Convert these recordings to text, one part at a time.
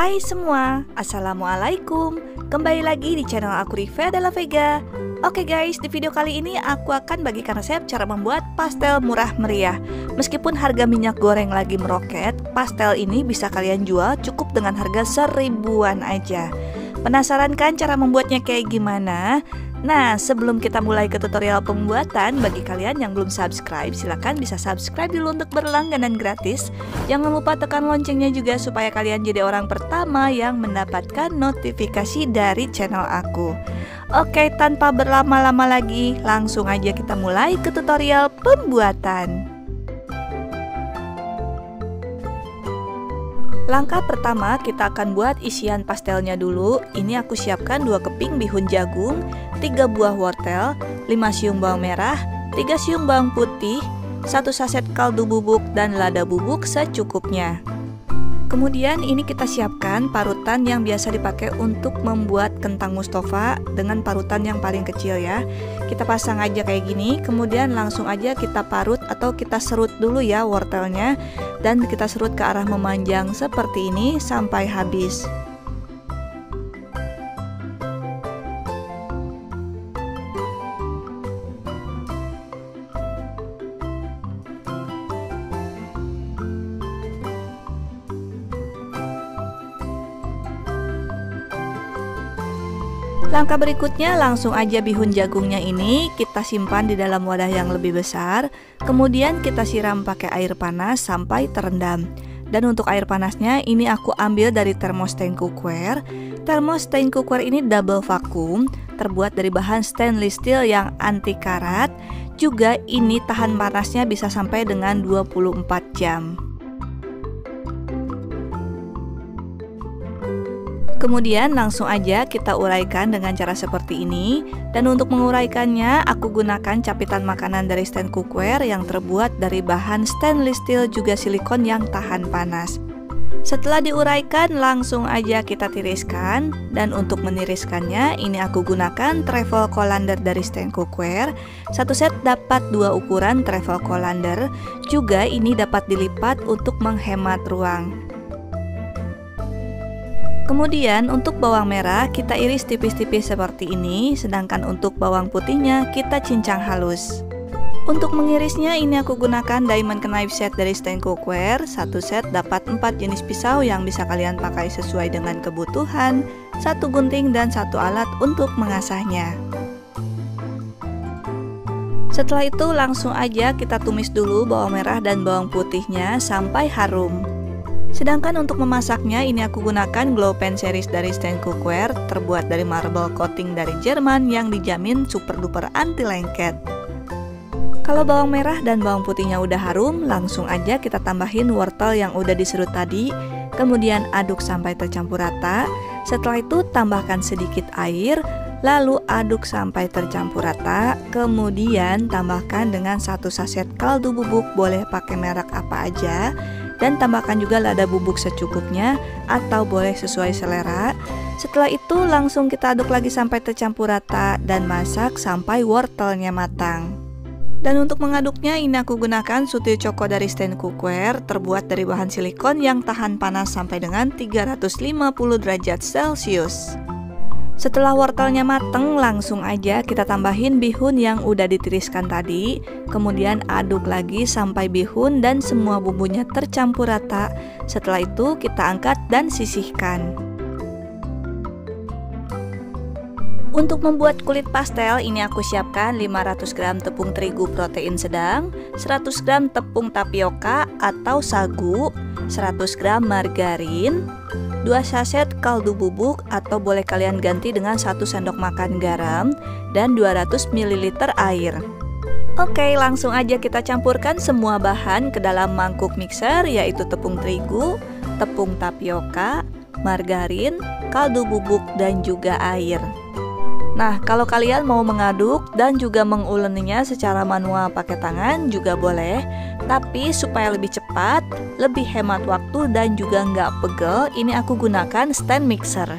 Hai semua, Assalamualaikum. Kembali lagi di channel aku Riva Della Vega. Oke guys, di video kali ini aku akan bagikan resep cara membuat pastel murah meriah. Meskipun harga minyak goreng lagi meroket, pastel ini bisa kalian jual cukup dengan harga 1000-an aja. Penasaran kan cara membuatnya kayak gimana? Nah, sebelum kita mulai ke tutorial pembuatan, bagi kalian yang belum subscribe, silahkan bisa subscribe dulu untuk berlangganan gratis. Jangan lupa tekan loncengnya juga supaya kalian jadi orang pertama yang mendapatkan notifikasi dari channel aku. Oke, tanpa berlama-lama lagi, langsung aja kita mulai ke tutorial pembuatan. Langkah pertama, kita akan buat isian pastelnya dulu. Ini aku siapkan 2 keping bihun jagung, 3 buah wortel, 5 siung bawang merah, 3 siung bawang putih, 1 saset kaldu bubuk dan lada bubuk secukupnya. Kemudian ini kita siapkan parutan yang biasa dipakai untuk membuat kentang Mustafa dengan parutan yang paling kecil ya. Kita pasang aja kayak gini, kemudian langsung aja kita parut atau kita serut dulu ya wortelnya. Dan kita serut ke arah memanjang seperti ini sampai habis. Langkah berikutnya, langsung aja bihun jagungnya ini kita simpan di dalam wadah yang lebih besar. Kemudian kita siram pakai air panas sampai terendam. Dan untuk air panasnya ini aku ambil dari termos stained cookware. Termos stained cookware ini double vakum, terbuat dari bahan stainless steel yang anti karat. Juga ini tahan panasnya bisa sampai dengan 24 jam. Kemudian langsung aja kita uraikan dengan cara seperti ini. Dan untuk menguraikannya aku gunakan capitan makanan dari stand cookware yang terbuat dari bahan stainless steel juga silikon yang tahan panas. Setelah diuraikan langsung aja kita tiriskan. Dan untuk meniriskannya ini aku gunakan travel colander dari stand cookware. Satu set dapat 2 ukuran travel colander. Juga ini dapat dilipat untuk menghemat ruang. Kemudian untuk bawang merah kita iris tipis-tipis seperti ini, sedangkan untuk bawang putihnya kita cincang halus. Untuk mengirisnya ini aku gunakan diamond knife set dari stand cookware. Satu set dapat 4 jenis pisau yang bisa kalian pakai sesuai dengan kebutuhan, 1 gunting dan 1 alat untuk mengasahnya. Setelah itu langsung aja kita tumis dulu bawang merah dan bawang putihnya sampai harum. Sedangkan untuk memasaknya ini aku gunakan glow pan series dari stand cookware, terbuat dari marble coating dari Jerman yang dijamin super duper anti lengket. Kalau bawang merah dan bawang putihnya udah harum, langsung aja kita tambahin wortel yang udah diserut tadi. Kemudian aduk sampai tercampur rata. Setelah itu tambahkan sedikit air, lalu aduk sampai tercampur rata. Kemudian tambahkan dengan 1 saset kaldu bubuk, boleh pakai merek apa aja. Dan tambahkan juga lada bubuk secukupnya atau boleh sesuai selera. Setelah itu langsung kita aduk lagi sampai tercampur rata dan masak sampai wortelnya matang. Dan untuk mengaduknya ini aku gunakan sutil Choco dari stand cookware, terbuat dari bahan silikon yang tahan panas sampai dengan 350 derajat Celcius. Setelah wortelnya mateng, langsung aja kita tambahin bihun yang udah ditiriskan tadi. Kemudian aduk lagi sampai bihun dan semua bumbunya tercampur rata. Setelah itu kita angkat dan sisihkan. Untuk membuat kulit pastel ini aku siapkan 500 gram tepung terigu protein sedang, 100 gram tepung tapioka atau sagu, 100 gram margarin, 2 saset kaldu bubuk atau boleh kalian ganti dengan 1 sendok makan garam, dan 200 ml air. Oke, langsung aja kita campurkan semua bahan ke dalam mangkuk mixer, yaitu tepung terigu, tepung tapioka, margarin, kaldu bubuk, dan juga air. Nah, kalau kalian mau mengaduk dan juga menguleninya secara manual pakai tangan juga boleh. Tapi supaya lebih cepat, lebih hemat waktu dan juga nggak pegel, ini aku gunakan stand mixer.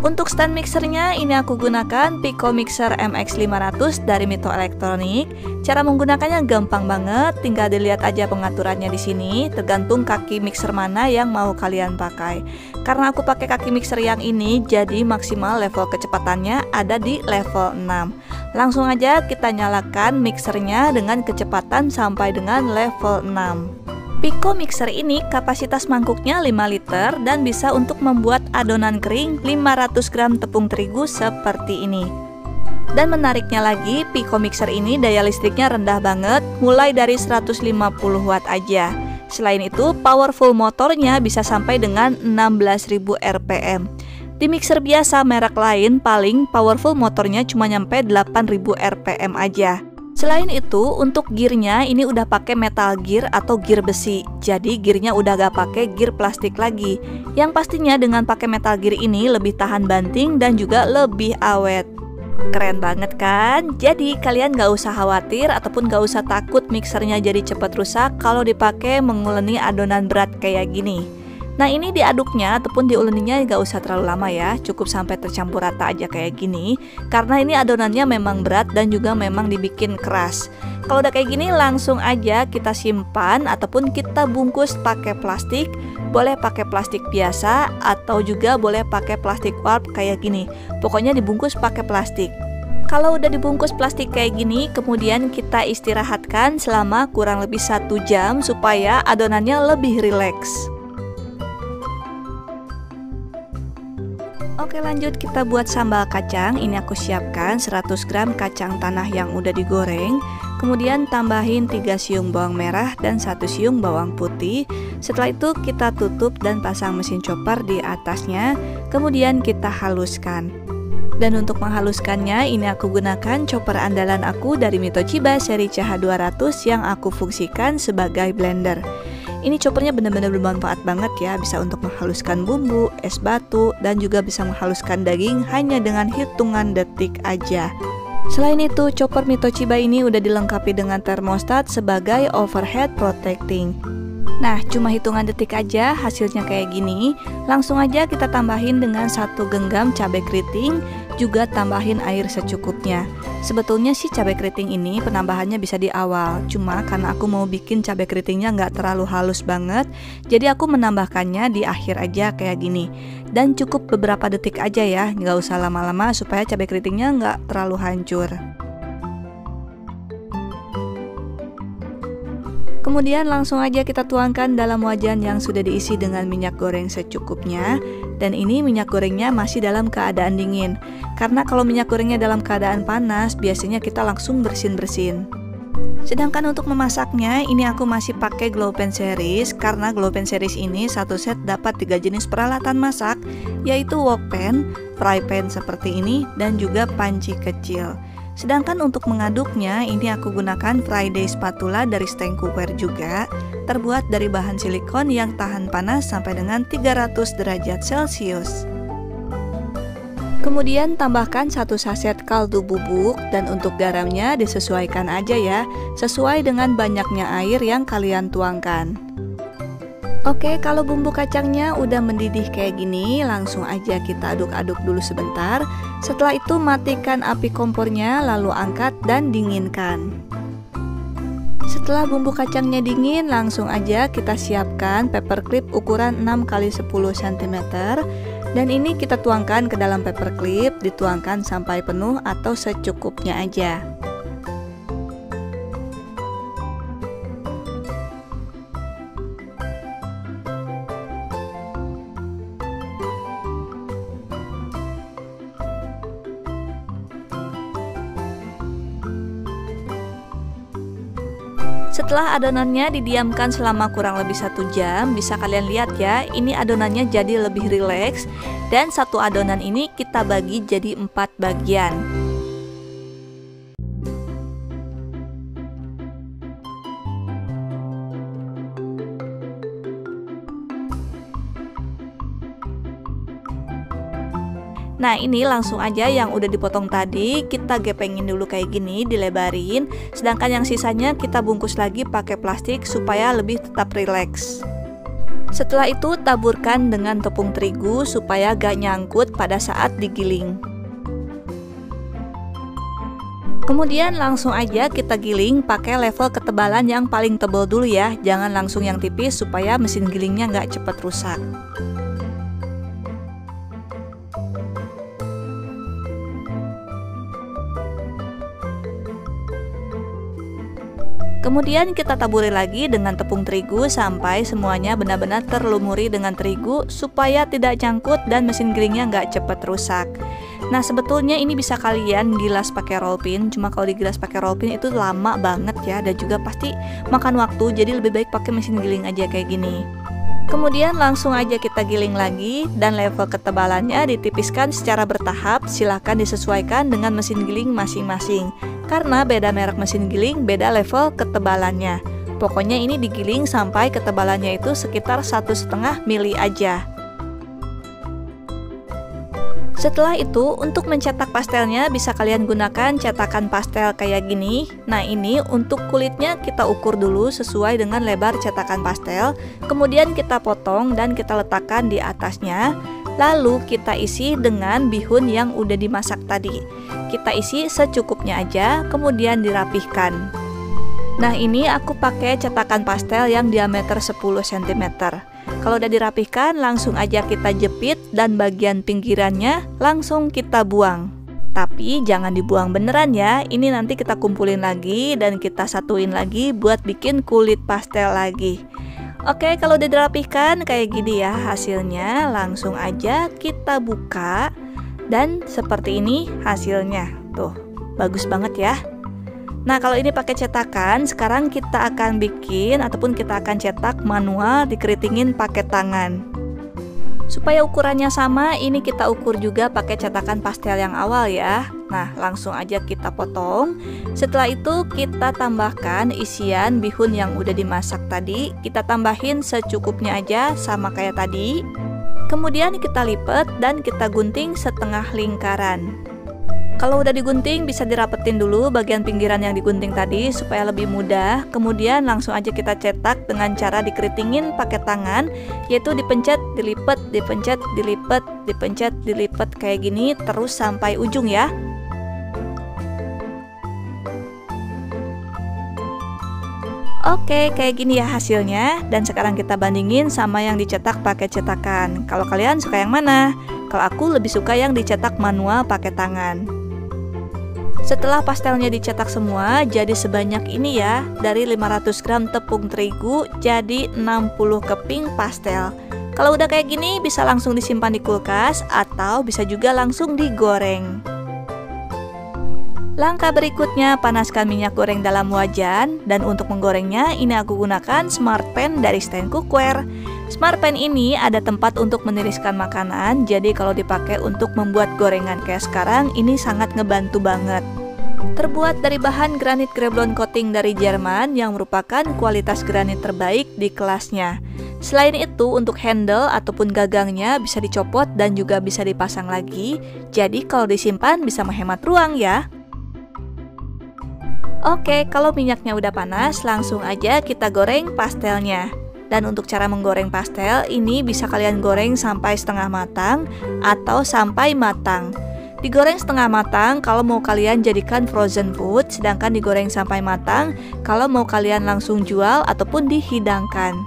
Untuk stand mixernya ini aku gunakan Pico Mixer MX500 dari Mito Elektronik. Cara menggunakannya gampang banget, tinggal dilihat aja pengaturannya di sini, tergantung kaki mixer mana yang mau kalian pakai. Karena aku pakai kaki mixer yang ini, jadi maksimal level kecepatannya ada di level 6. Langsung aja kita nyalakan mixernya dengan kecepatan sampai dengan level 6. Pico Mixer ini kapasitas mangkuknya 5 liter dan bisa untuk membuat adonan kering 500 gram tepung terigu seperti ini. Dan menariknya lagi, Pico Mixer ini daya listriknya rendah banget, mulai dari 150 watt aja. Selain itu, powerful motornya bisa sampai dengan 16.000 rpm. Di mixer biasa merek lain, paling powerful motornya cuma nyampe 8.000 rpm aja. Selain itu, untuk gearnya ini udah pakai metal gear atau gear besi. Jadi gearnya udah gak pakai gear plastik lagi. Yang pastinya dengan pakai metal gear ini lebih tahan banting dan juga lebih awet. Keren banget kan? Jadi kalian gak usah khawatir ataupun gak usah takut mixernya jadi cepat rusak kalau dipakai menguleni adonan berat kayak gini. Nah, ini diaduknya ataupun diuleninya gak usah terlalu lama ya, cukup sampai tercampur rata aja kayak gini. Karena ini adonannya memang berat dan juga memang dibikin keras. Kalau udah kayak gini langsung aja kita simpan ataupun kita bungkus pakai plastik. Boleh pakai plastik biasa atau juga boleh pakai plastik warp kayak gini. Pokoknya dibungkus pakai plastik. Kalau udah dibungkus plastik kayak gini, kemudian kita istirahatkan selama kurang lebih 1 jam supaya adonannya lebih rileks. Oke, lanjut kita buat sambal kacang. Ini aku siapkan 100 gram kacang tanah yang udah digoreng. Kemudian tambahin 3 siung bawang merah dan 1 siung bawang putih. Setelah itu kita tutup dan pasang mesin chopper di atasnya. Kemudian kita haluskan. Dan untuk menghaluskannya ini aku gunakan chopper andalan aku dari Mitochiba seri CH200 yang aku fungsikan sebagai blender. Ini choppernya benar-benar bermanfaat banget ya, bisa untuk menghaluskan bumbu, es batu, dan juga bisa menghaluskan daging hanya dengan hitungan detik aja. Selain itu, chopper Mitochiba ini udah dilengkapi dengan termostat sebagai overhead protecting. Nah, cuma hitungan detik aja hasilnya kayak gini. Langsung aja kita tambahin dengan 1 genggam cabai keriting, juga tambahin air secukupnya. Sebetulnya sih cabai keriting ini penambahannya bisa di awal, cuma karena aku mau bikin cabai keritingnya nggak terlalu halus banget, jadi aku menambahkannya di akhir aja kayak gini. Dan cukup beberapa detik aja ya, nggak usah lama-lama supaya cabai keritingnya nggak terlalu hancur. Kemudian langsung aja kita tuangkan dalam wajan yang sudah diisi dengan minyak goreng secukupnya. Dan ini minyak gorengnya masih dalam keadaan dingin. Karena kalau minyak gorengnya dalam keadaan panas, biasanya kita langsung bersin-bersin. Sedangkan untuk memasaknya, ini aku masih pakai Glow Pan series. Karena Glow Pan series ini satu set dapat 3 jenis peralatan masak, yaitu wok pan, fry pan seperti ini, dan juga panci kecil. Sedangkan untuk mengaduknya, ini aku gunakan Friday spatula dari Stand Cookware juga, terbuat dari bahan silikon yang tahan panas sampai dengan 300 derajat Celcius. Kemudian tambahkan 1 saset kaldu bubuk, dan untuk garamnya disesuaikan aja ya, sesuai dengan banyaknya air yang kalian tuangkan. Oke, kalau bumbu kacangnya udah mendidih kayak gini, langsung aja kita aduk-aduk dulu sebentar. Setelah itu matikan api kompornya, lalu angkat dan dinginkan. Setelah bumbu kacangnya dingin, langsung aja kita siapkan paper clip ukuran 6x10 cm. Dan ini kita tuangkan ke dalam paper clip, dituangkan sampai penuh atau secukupnya aja. Setelah adonannya didiamkan selama kurang lebih 1 jam, bisa kalian lihat ya, ini adonannya jadi lebih rileks. Dan satu adonan ini kita bagi jadi 4 bagian. Nah, ini langsung aja yang udah dipotong tadi kita gepengin dulu kayak gini, dilebarin. Sedangkan yang sisanya kita bungkus lagi pakai plastik supaya lebih tetap rileks. Setelah itu taburkan dengan tepung terigu supaya gak nyangkut pada saat digiling. Kemudian langsung aja kita giling pakai level ketebalan yang paling tebal dulu ya, jangan langsung yang tipis supaya mesin gilingnya nggak cepat rusak. Kemudian kita taburi lagi dengan tepung terigu sampai semuanya benar-benar terlumuri dengan terigu supaya tidak cangkut dan mesin gilingnya nggak cepat rusak. Nah, sebetulnya ini bisa kalian gilas pakai roll pin, cuma kalau digilas pakai roll pin itu lama banget ya, dan juga pasti makan waktu, jadi lebih baik pakai mesin giling aja kayak gini. Kemudian langsung aja kita giling lagi dan level ketebalannya ditipiskan secara bertahap, silahkan disesuaikan dengan mesin giling masing-masing. Karena beda merek mesin giling, beda level ketebalannya. Pokoknya ini digiling sampai ketebalannya itu sekitar 1,5 mili aja. Setelah itu, untuk mencetak pastelnya bisa kalian gunakan cetakan pastel kayak gini. Nah, ini untuk kulitnya kita ukur dulu sesuai dengan lebar cetakan pastel. Kemudian kita potong dan kita letakkan di atasnya. Lalu kita isi dengan bihun yang udah dimasak tadi. Kita isi secukupnya aja, kemudian dirapihkan. Nah, ini aku pakai cetakan pastel yang diameter 10 cm. Kalau udah dirapihkan, langsung aja kita jepit dan bagian pinggirannya langsung kita buang. Tapi jangan dibuang beneran ya, ini nanti kita kumpulin lagi dan kita satuin lagi buat bikin kulit pastel lagi. Oke, kalau udah dirapihkan kayak gini ya hasilnya, langsung aja kita buka dan seperti ini hasilnya. Tuh, bagus banget ya. Nah, kalau ini pakai cetakan, sekarang kita akan bikin ataupun kita akan cetak manual, dikeritingin pakai tangan. Supaya ukurannya sama, ini kita ukur juga pakai cetakan pastel yang awal ya. Nah, langsung aja kita potong. Setelah itu kita tambahkan isian bihun yang udah dimasak tadi. Kita tambahin secukupnya aja sama kayak tadi. Kemudian kita lipat dan kita gunting setengah lingkaran. Kalau udah digunting bisa dirapetin dulu bagian pinggiran yang digunting tadi supaya lebih mudah. Kemudian langsung aja kita cetak dengan cara dikeritingin pakai tangan, yaitu dipencet, dilipat, dipencet, dilipat, dipencet, dilipat kayak gini terus sampai ujung ya. Oke, kayak gini ya hasilnya. Dan sekarang kita bandingin sama yang dicetak pakai cetakan. Kalau kalian suka yang mana? Kalau aku lebih suka yang dicetak manual pakai tangan. Setelah pastelnya dicetak semua, jadi sebanyak ini ya. Dari 500 gram tepung terigu, jadi 60 keping pastel. Kalau udah kayak gini, bisa langsung disimpan di kulkas, atau bisa juga langsung digoreng. Langkah berikutnya, panaskan minyak goreng dalam wajan. Dan untuk menggorengnya, ini aku gunakan Smart Pan dari Stand Cookware. Smart Pan ini ada tempat untuk meniriskan makanan, jadi kalau dipakai untuk membuat gorengan kayak sekarang, ini sangat ngebantu banget. Terbuat dari bahan granit Greblon coating dari Jerman yang merupakan kualitas granit terbaik di kelasnya. Selain itu, untuk handle ataupun gagangnya bisa dicopot dan juga bisa dipasang lagi, jadi kalau disimpan bisa menghemat ruang ya. Oke, kalau minyaknya udah panas, langsung aja kita goreng pastelnya. Dan untuk cara menggoreng pastel, ini bisa kalian goreng sampai setengah matang atau sampai matang. Digoreng setengah matang kalau mau kalian jadikan frozen food, sedangkan digoreng sampai matang kalau mau kalian langsung jual ataupun dihidangkan.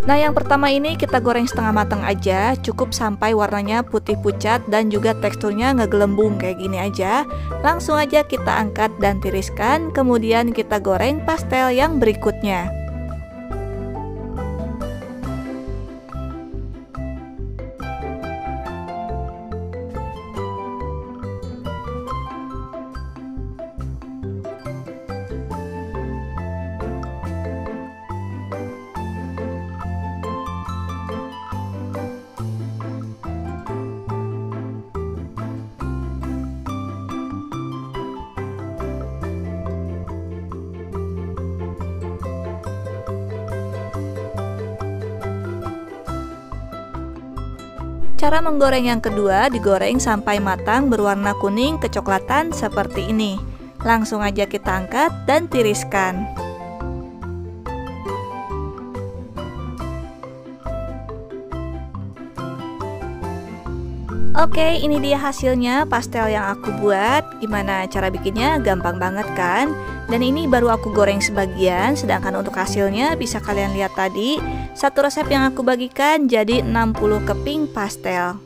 Nah, yang pertama ini kita goreng setengah matang aja, cukup sampai warnanya putih pucat dan juga teksturnya ngegelembung kayak gini aja. Langsung aja kita angkat dan tiriskan, kemudian kita goreng pastel yang berikutnya. Cara menggoreng yang kedua, digoreng sampai matang berwarna kuning kecoklatan seperti ini. Langsung aja kita angkat dan tiriskan. Oke, ini dia hasilnya pastel yang aku buat. Gimana cara bikinnya? Gampang banget kan? Dan ini baru aku goreng sebagian, sedangkan untuk hasilnya bisa kalian lihat tadi. Satu resep yang aku bagikan jadi 60 keping pastel.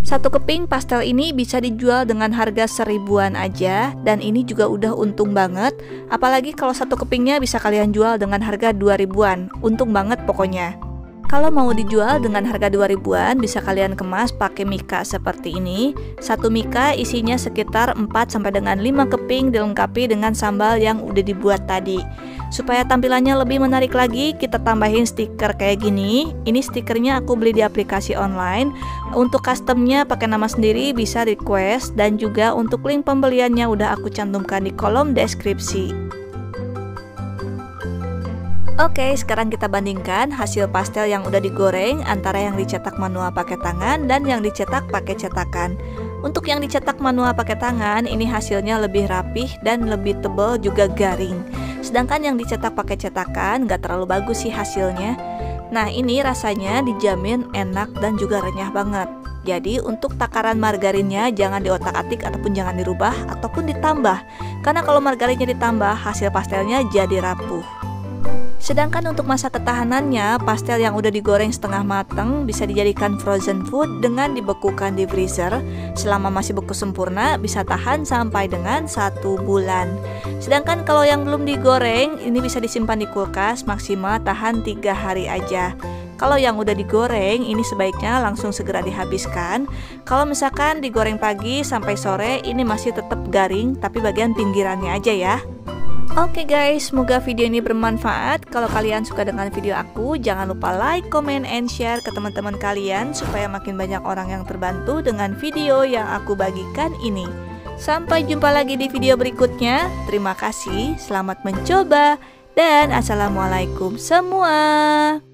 Satu keping pastel ini bisa dijual dengan harga 1000-an aja, dan ini juga udah untung banget. Apalagi kalau satu kepingnya bisa kalian jual dengan harga 2000-an. Untung banget pokoknya. Kalau mau dijual dengan harga 2000-an, bisa kalian kemas pakai mika seperti ini. Satu mika isinya sekitar 4 sampai dengan 5 keping, dilengkapi dengan sambal yang udah dibuat tadi. Supaya tampilannya lebih menarik lagi, kita tambahin stiker kayak gini. Ini stikernya aku beli di aplikasi online. Untuk customnya pakai nama sendiri bisa request, dan juga untuk link pembeliannya udah aku cantumkan di kolom deskripsi. Oke, sekarang kita bandingkan hasil pastel yang udah digoreng antara yang dicetak manual pakai tangan dan yang dicetak pakai cetakan. Untuk yang dicetak manual pakai tangan, ini hasilnya lebih rapih dan lebih tebal juga garing. Sedangkan yang dicetak pakai cetakan nggak terlalu bagus sih hasilnya. Nah, ini rasanya dijamin enak dan juga renyah banget. Jadi untuk takaran margarinnya jangan diotak-atik ataupun jangan dirubah ataupun ditambah. Karena kalau margarinnya ditambah, hasil pastelnya jadi rapuh. Sedangkan untuk masa ketahanannya, pastel yang udah digoreng setengah mateng bisa dijadikan frozen food dengan dibekukan di freezer. Selama masih beku sempurna, bisa tahan sampai dengan 1 bulan. Sedangkan kalau yang belum digoreng, ini bisa disimpan di kulkas maksimal tahan 3 hari aja. Kalau yang udah digoreng, ini sebaiknya langsung segera dihabiskan. Kalau misalkan digoreng pagi sampai sore, ini masih tetap garing, tapi bagian pinggirannya aja ya. Oke guys, semoga video ini bermanfaat. Kalau kalian suka dengan video aku, jangan lupa like, comment, and share ke teman-teman kalian supaya makin banyak orang yang terbantu dengan video yang aku bagikan ini. Sampai jumpa lagi di video berikutnya. Terima kasih, selamat mencoba, dan assalamualaikum semua.